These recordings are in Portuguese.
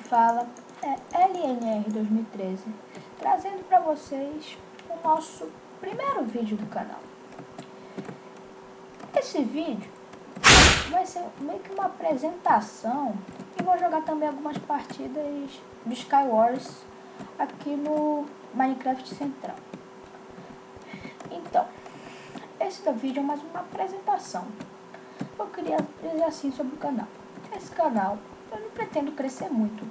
fala é LNR 2013, trazendo para vocês o nosso primeiro vídeo do canal. Esse vídeo vai ser meio que uma apresentação e vou jogar também algumas partidas de Skywars aqui no Minecraft Central. Então, esse vídeo é mais uma apresentação. Eu queria dizer assim sobre o canal. Esse canal, eu não pretendo crescer muito.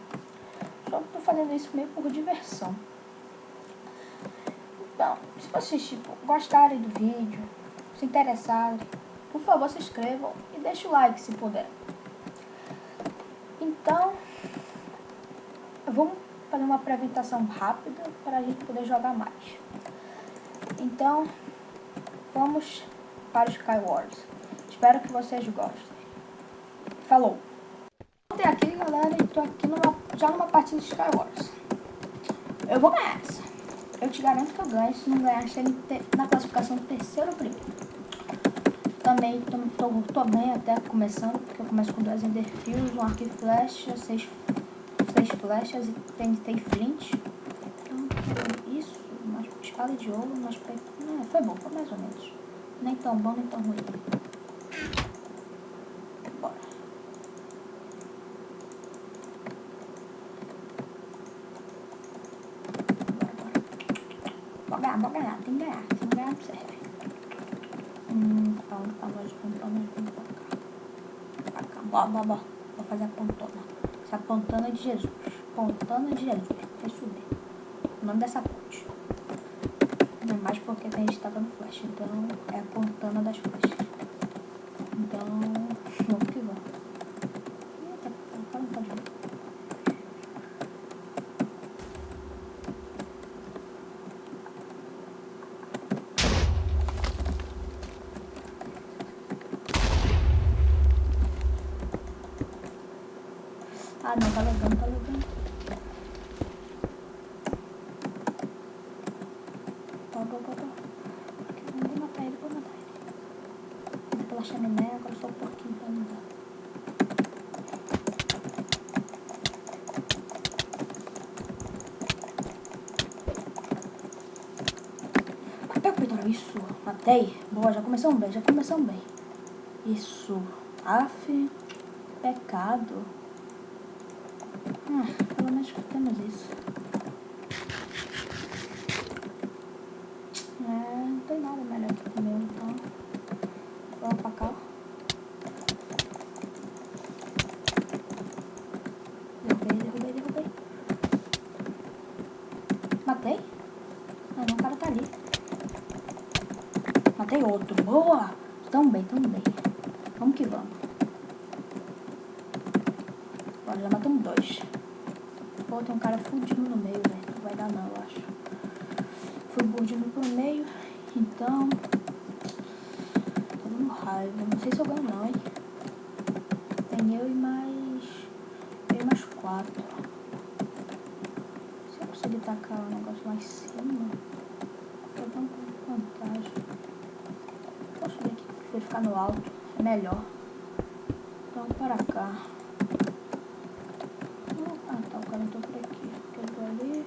Só estou fazendo isso meio por diversão. Então, se vocês gostarem do vídeo, se interessarem, por favor se inscrevam e deixem o like se puder. Então, vamos fazer uma apresentação rápida para a gente poder jogar mais. Então, vamos para o Skywars. Espero que vocês gostem. Falou! Voltei aqui, galera, e tô aqui já numa partida de Skywars. Eu vou ganhar essa. Eu te garanto que eu ganho. Se não ganhar, chega na classificação terceiro ou primeiro. Também tô bem até começando, porque eu começo com 2 Enderfields, um arco e flecha, 6 flechas e tem flint. Então, isso, uma espada de ouro, foi bom, foi mais ou menos. Nem tão bom, nem tão ruim. Bora. Bora ganhar, tem que ganhar. Se não ganhar, não serve. Pra cá. Bora. Vou fazer a pontona. Essa pontana de Jesus. Pontana de Jesus. Vai subir. O nome dessa ponte. Não é mais porque tem gente tacando flecha. Então, é a pontana das flechas. Então, vamos que vamos. Eita, não pode ver. Ah, não, tá logando. Vou matar ele. Pela chaminé, agora só um pouquinho pra não dar. Matei o peitoral, isso. Matei. Boa, já começamos bem. Isso. Aff, pecado. Pelo menos temos isso. Não tem nada melhor que o meu, então. Vamos pra cá. Derrubei. Matei? Não, o cara tá ali. Matei outro. Boa! Tão bem. Vamos que vamos. Agora já matamos 2. Pô, tem um cara fudindo no meio, velho. Não vai dar não, eu acho. Fui burdindo pro meio. Então... tô dando raiva. Não sei se eu ganho não, hein. Tem eu e mais 4. Se eu conseguir tacar o negócio lá em cima, eu vou dar uma vantagem. Posso subir aqui, se ficar no alto, é melhor. Então, para cá. Ah, tá, o cara entrou por aqui. Quebrou ali.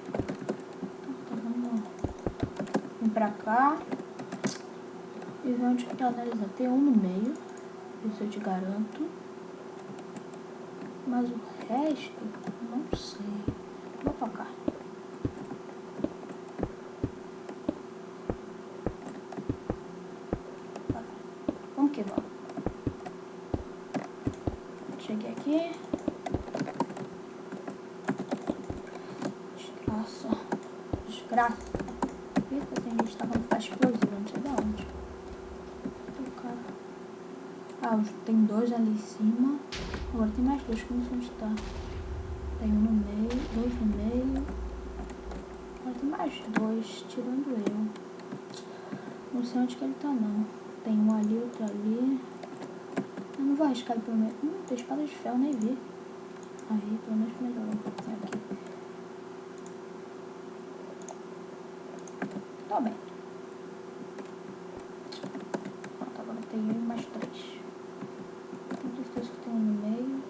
Então, vamos vir pra cá. E vamos analisar. Tem um no meio, isso eu te garanto. Mas o resto, não sei. Vou tocar. Vamos que vamos. Cheguei aqui. Desgraça. Eita, tem gente que tá com faixa explosiva, não sei de onde. O cara. Ah, tem 2 ali em cima. Agora tem mais 2, que não sei onde tá. Tem um no meio, 2 no meio. Agora tem mais 2, tirando eu. Não sei onde que ele tá não. Tem um ali, outro ali. Eu não vou arriscar ele pelo menos. Tem espada de ferro, nem vi. Aí, pelo menos melhorou um pouquinho aqui. Tá bem. Pronto, agora tem eu e mais 3. Tem certeza que tem um no meio.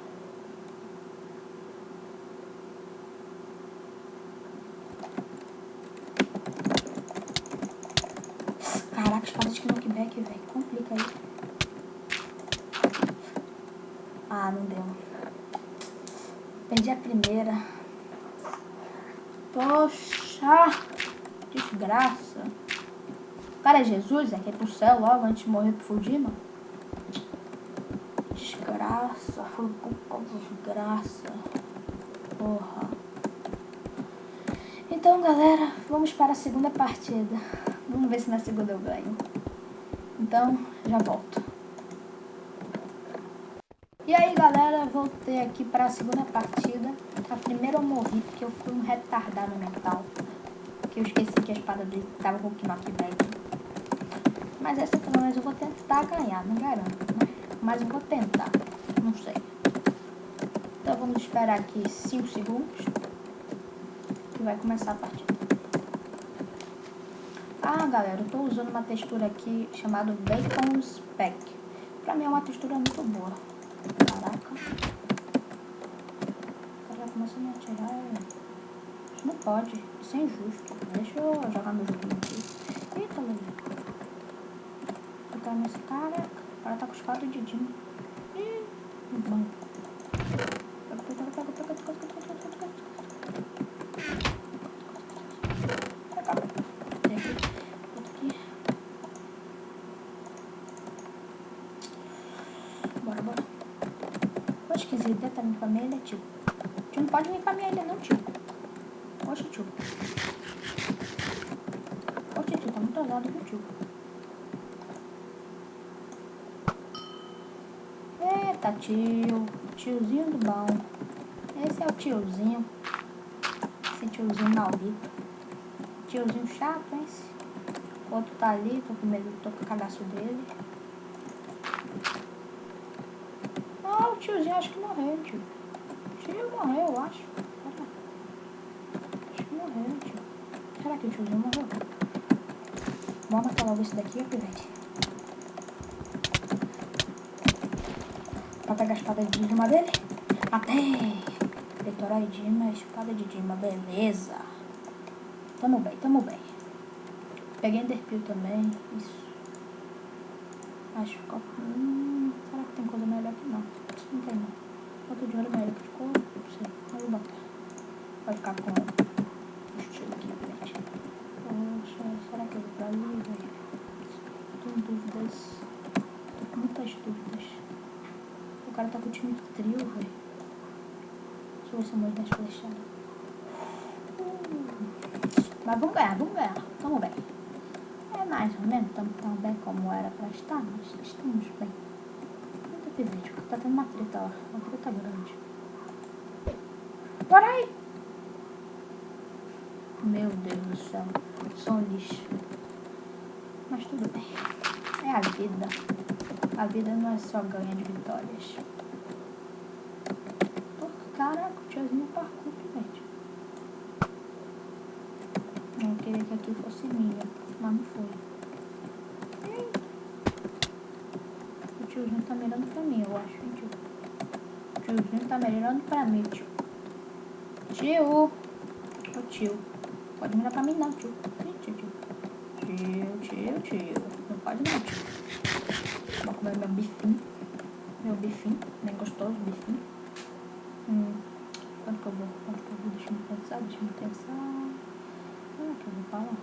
Caraca, espada de knockback, velho. Complica aí. Ah, não deu. Perdi a primeira. Poxa! Desgraça. O cara é Jesus, quer ir pro céu logo antes de morrer pro Fujima. Desgraça. Foi culpa desgraça. Porra. Então, galera, vamos para a segunda partida. Vamos ver se na segunda eu ganho. Então, já volto. E aí, galera, voltei aqui para a segunda partida. A primeira eu morri porque eu fui um retardado mental. Que eu esqueci que a espada dele tava com o knockback. Mas essa pelo menos eu vou tentar ganhar, não garanto, né? Mas eu vou tentar, não sei. Então vamos esperar aqui 5 segundos. Que vai começar a partida. Ah, galera, eu tô usando uma textura aqui chamada Bacon Spec. Pra mim é uma textura muito boa. Caraca. O cara já começa a me atirar. Isso não pode. Isso é injusto. Deixa eu jogar meu joguinho aqui. Eita, Lelê. Eu quero nesse cara. O cara tá com espada de Dima. Ih, bom. Bora. Poxa, que Zidé tá vindo pra minha ilha, tio. Tio não pode vir pra minha ilha, não, tio. Poxa, tio. Poxa, tio, tá muito ousado, viu, tio? Eita, tio. Tiozinho do bom. Esse é o tiozinho. Esse tiozinho maldito. Tiozinho chato, hein? O outro tá ali, tô com medo, tô com o cagaço dele. Ah, o tiozinho acho que morreu, tio. O tio morreu, eu acho. Acho que morreu, tio. Será que o tiozinho morreu? Vamos matar logo esse daqui, ó, pivete. Pra pegar a espada de Dima dele. Matei! Peitoral de Dima, espada de Dima, beleza. Tamo bem. Peguei Enderpeel também, isso. Acho que ficou... será que tem coisa melhor aqui? Não. Não tem não. Outro de olho melhor que ficou, não sei. Eu vou botar. Vai ficar com o estilo aqui, gente. Poxa, será que eu vou pra ali, velho? Tô com dúvidas. Tô com muitas dúvidas. O cara tá com o time trio, velho. Deixa eu ver se eu morro das flechadas. Mas vamos ganhar. Tamo bem. É mais ou menos, tamo tão bem como era pra estar, mas estamos bem. Muita pivete, tá tendo uma treta lá. Uma treta grande. Bora aí! Meu Deus do céu. Só um lixo. Mas tudo bem. É a vida. A vida não é só ganha de vitórias. Caraca, o tiozinho parkour, pivete. Eu queria que aqui fosse minha, mas não foi. O tiozinho tá mirando pra mim, eu acho, hein, tio? O tiozinho tá mirando pra mim, tio. Tio! Ô, tio. Pode mirar pra mim não, tio. Tio. Não pode não, tio. Vou comer meu bifinho. Bem gostoso, bifinho. Quanto que eu vou? Deixa eu pensar. Será que eu vou falar?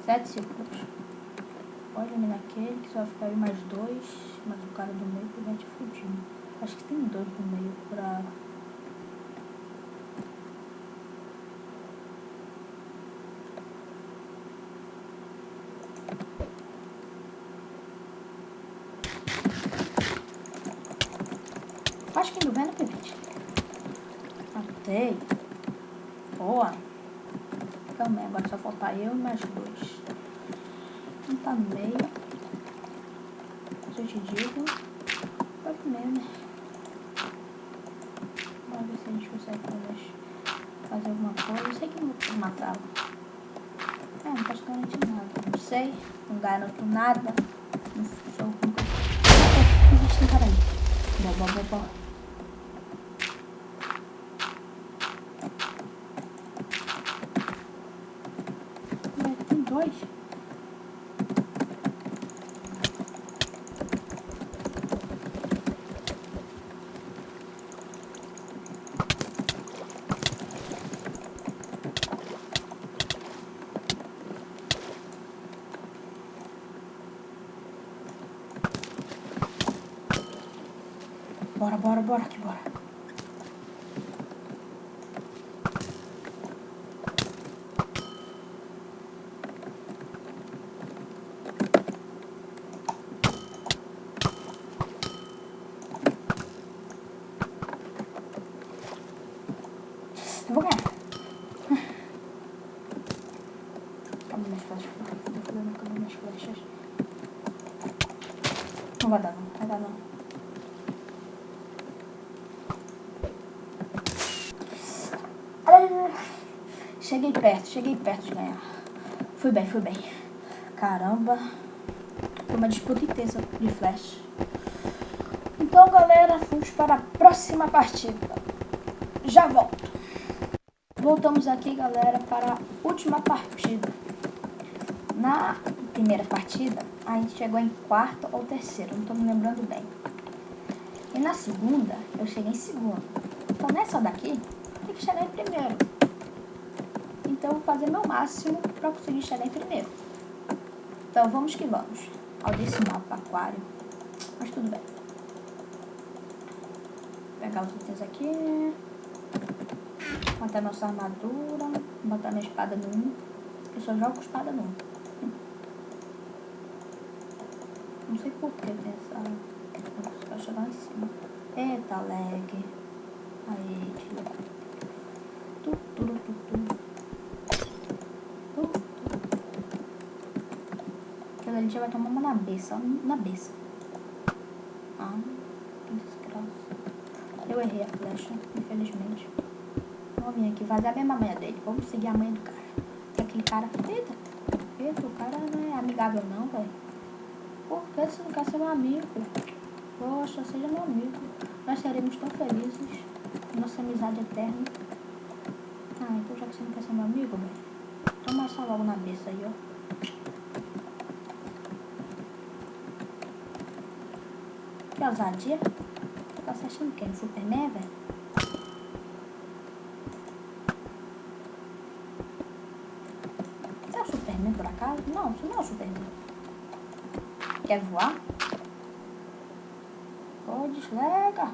7 segundos. Pode eliminar aquele, que só vai ficar aí mais 2. Mas o cara do meio vai te fudir. Acho que tem 2 no meio pra... Acho que não vem no pivete. Matei. Boa. Também, agora só faltar eu e mais 2. Um tá no meio. Se eu te digo, vai comer, né? Vamos ver se a gente consegue fazer alguma coisa. Eu sei que não vou matá-lo. Não posso garantir nada. Não sei, não garanto nada. Não sou nunca. Existe um cara ali. Bom. 2. Bora que bora. Eu vou ganhar. Cadê minhas flechas? Cadê minhas flechas? Não vai dar não. Cheguei perto de ganhar. Fui bem. Caramba. Foi uma disputa intensa de flash. Então, galera, vamos para a próxima partida. Já volto. Voltamos aqui, galera, para a última partida. Na primeira partida, a gente chegou em quarto ou terceiro, não estou me lembrando bem. E na segunda, eu cheguei em segundo. Então, nessa daqui, tem que chegar em primeiro. Então, eu vou fazer meu máximo para conseguir chegar em primeiro. Então, vamos que vamos. Olha esse mapa, aquário. Mas tudo bem. Vou pegar os itens aqui. Botar nossa armadura. Botar minha espada no 1. Eu só jogo com espada no 1. Não sei por que tem essa... Pra chegar lá em cima. Eita, lag. Aí, tira. Aquela ali já vai tomar uma na beça. Ah, que desgraça. Eu errei a flecha, infelizmente. Vamos vir aqui vazar a mesma manha dele. Vamos seguir a manha do cara. Porque aquele cara... Eita, o cara não é amigável não, velho. Por que você não quer ser meu amigo? Poxa, seja meu amigo. Nós seremos tão felizes. Nossa amizade eterna. Ah, então já que você não quer ser meu amigo, velho, toma só logo na beça aí, ó. Que ousadia. Tá se achando quem? Superman, velho? Você é o Superman, por acaso? Não, você não é o Superman. Quer voar? Ô, deslega.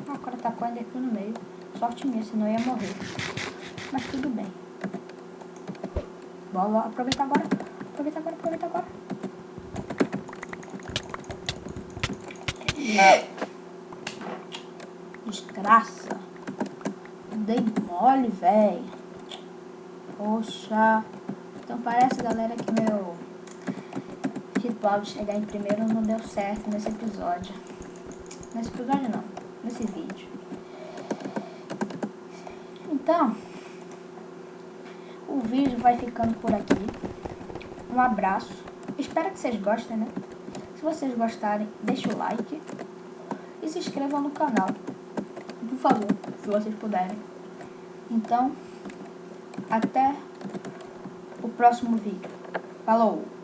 O cara tacou ainda aqui no meio. Sorte minha, senão eu ia morrer. Mas tudo bem. Bora, aproveita agora. Desgraça. Dei mole, velho. Poxa. Então parece, galera, que meu ritual de chegar em primeiro não deu certo nesse episódio. Nesse episódio não, nesse vídeo. Então, o vídeo vai ficando por aqui. Um abraço. Espero que vocês gostem, né? Se vocês gostarem, deixa o like e se inscrevam no canal, por favor, se vocês puderem. Então, até o próximo vídeo. Falou!